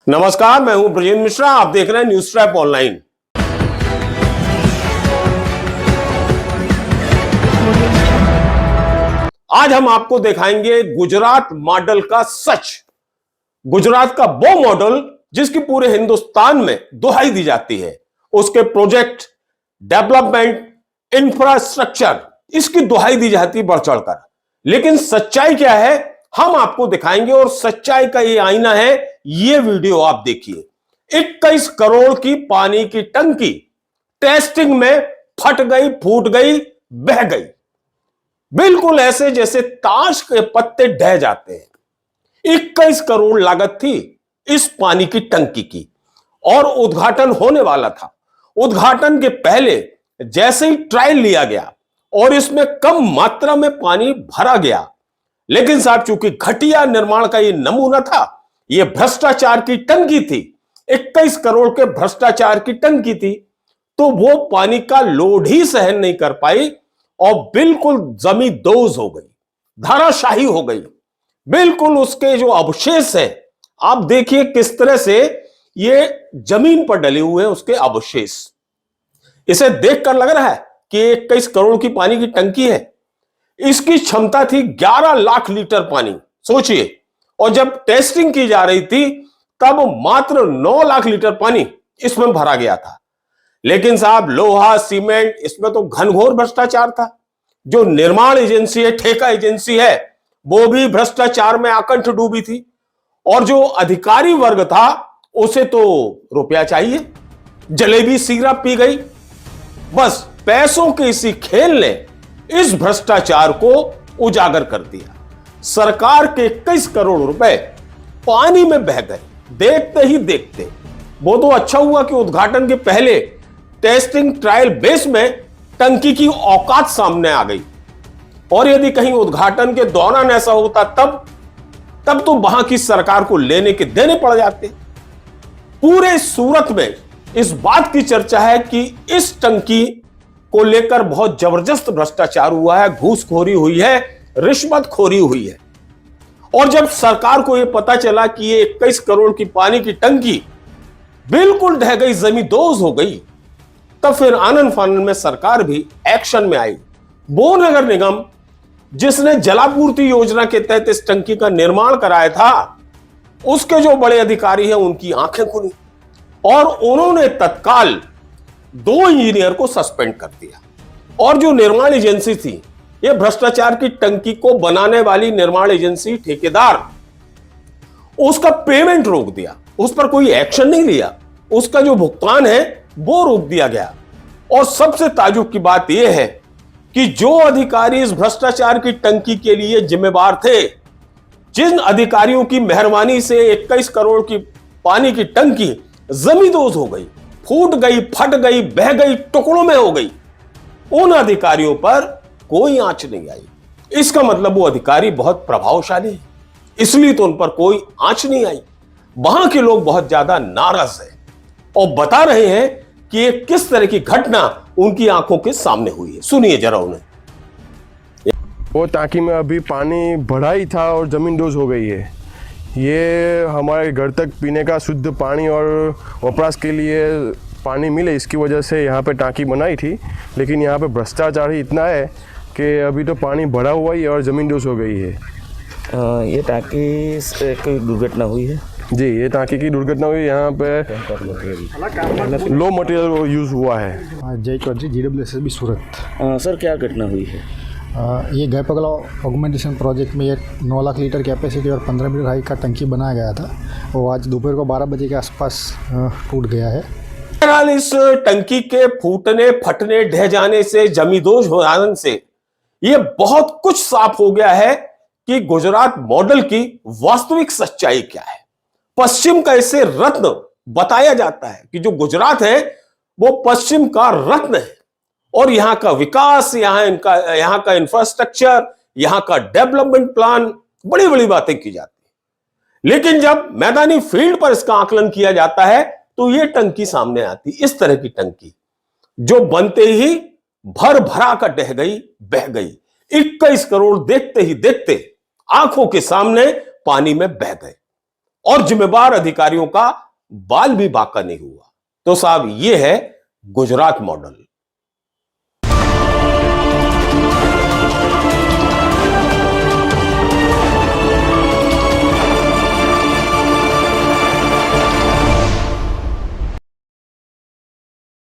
नमस्कार, मैं हूं ब्रजेंद्र मिश्रा। आप देख रहे हैं न्यूज ट्रैप ऑनलाइन। आज हम आपको दिखाएंगे गुजरात मॉडल का सच। गुजरात का वो मॉडल जिसकी पूरे हिंदुस्तान में दुहाई दी जाती है, उसके प्रोजेक्ट, डेवलपमेंट, इंफ्रास्ट्रक्चर, इसकी दुहाई दी जाती है बढ़ चढ़कर। लेकिन सच्चाई क्या है हम आपको दिखाएंगे, और सच्चाई का ये आईना है ये वीडियो। आप देखिए, 21 करोड़ की पानी की टंकी टेस्टिंग में फट गई, फूट गई, बह गई। बिल्कुल ऐसे जैसे ताश के पत्ते ढह जाते हैं। 21 करोड़ लागत थी इस पानी की टंकी की, और उद्घाटन होने वाला था। उद्घाटन के पहले जैसे ही ट्रायल लिया गया और इसमें कम मात्रा में पानी भरा गया, लेकिन साहब चूंकि घटिया निर्माण का यह नमूना था, यह भ्रष्टाचार की टंकी थी, 21 करोड़ के भ्रष्टाचार की टंकी थी, तो वो पानी का लोड ही सहन नहीं कर पाई और बिल्कुल जमींदोज हो गई, धाराशाही हो गई। बिल्कुल उसके जो अवशेष हैं, आप देखिए किस तरह से ये जमीन पर डले हुए हैं उसके अवशेष। इसे देखकर लग रहा है कि 21 करोड़ की पानी की टंकी है। इसकी क्षमता थी 11 लाख लीटर पानी, सोचिए। और जब टेस्टिंग की जा रही थी तब मात्र 9 लाख लीटर पानी इसमें भरा गया था। लेकिन साहब लोहा सीमेंट, इसमें तो घनघोर भ्रष्टाचार था। जो निर्माण एजेंसी है, ठेका एजेंसी है, वो भी भ्रष्टाचार में आकंठ डूबी थी। और जो अधिकारी वर्ग था उसे तो रुपया चाहिए, जलेबी सिगरेट पी गई। बस पैसों के इसी खेल ने इस भ्रष्टाचार को उजागर कर दिया। सरकार के 21 करोड़ रुपए पानी में बह गए देखते ही देखते। वो तो अच्छा हुआ कि उद्घाटन के पहले टेस्टिंग ट्रायल बेस में टंकी की औकात सामने आ गई, और यदि कहीं उद्घाटन के दौरान ऐसा होता तब तो वहां की सरकार को लेने के देने पड़ जाते। पूरे सूरत में इस बात की चर्चा है कि इस टंकी को लेकर बहुत जबरदस्त भ्रष्टाचार हुआ है, घूसखोरी हुई है, रिश्वतखोरी हुई है। और जब सरकार को यह पता चला कि ये 21 करोड़ की पानी की टंकी बिल्कुल ढह गई, जमींदोज हो गई, तब फिर आनन फानन में सरकार भी एक्शन में आई। वो नगर निगम जिसने जलापूर्ति योजना के तहत इस टंकी का निर्माण कराया था, उसके जो बड़े अधिकारी हैं उनकी आंखें खुली और उन्होंने तत्काल 2 इंजीनियर को सस्पेंड कर दिया। और जो निर्माण एजेंसी थी, यह भ्रष्टाचार की टंकी को बनाने वाली निर्माण एजेंसी, ठेकेदार, उसका पेमेंट रोक दिया। उस पर कोई एक्शन नहीं लिया, उसका जो भुगतान है वो रोक दिया गया। और सबसे ताज्जुब की बात यह है कि जो अधिकारी इस भ्रष्टाचार की टंकी के लिए जिम्मेदार थे, जिन अधिकारियों की मेहरबानी से 21 करोड़ की पानी की टंकी जमींदोज हो गई, फूट गई, फट गई, बह गई, टुकड़ों में हो गई, उन अधिकारियों पर कोई आंच नहीं आई। इसका मतलब वो अधिकारी बहुत प्रभावशाली है, इसलिए तो उन पर कोई आंच नहीं आई। वहां के लोग बहुत ज्यादा नाराज हैं और बता रहे हैं कि ये किस तरह की घटना उनकी आंखों के सामने हुई है। सुनिए जरा उन्हें। वो टांकी में अभी पानी बढ़ा ही था और जमींदोज हो गई है। ये हमारे घर तक पीने का शुद्ध पानी और वपराश के लिए पानी मिले, इसकी वजह से यहाँ पे टांकी बनाई थी। लेकिन यहाँ पे भ्रष्टाचार ही इतना है कि अभी तो पानी भरा हुआ ही है और ज़मींदोज हो गई है। ये टांकी से कोई दुर्घटना हुई है? जी, ये टांकी की दुर्घटना हुई। यहाँ पे लो मटेरियल यूज़ हुआ है। जय चौधरी, GWSSB सूरत। सर क्या घटना हुई है? ये गैपगला ऑगमेंटेशन प्रोजेक्ट में ये 9 लाख लीटर कैपेसिटी और 15 मीटर हाइट का टंकी बनाया गया था। वो आज दोपहर को 12 बजे के आसपास टूट गया है। बहरहाल इस टंकी के फूटने, फटने, ढह जाने से, जमींदोज हो जाने से यह बहुत कुछ साफ हो गया है कि गुजरात मॉडल की वास्तविक सच्चाई क्या है। पश्चिम का इसे रत्न बताया जाता है कि जो गुजरात है वो पश्चिम का रत्न है, और यहां का विकास, यहां का इंफ्रास्ट्रक्चर, यहां का डेवलपमेंट प्लान, बड़ी बड़ी बातें की जाती है। लेकिन जब मैदानी फील्ड पर इसका आकलन किया जाता है तो यह टंकी सामने आती, इस तरह की टंकी जो बनते ही भर भरा कर ढह गई, बह गई। 21 करोड़ देखते ही देखते आंखों के सामने पानी में बह गए। और जिम्मेदार अधिकारियों का बाल भी बांका नहीं हुआ। तो साहब, यह है गुजरात मॉडल।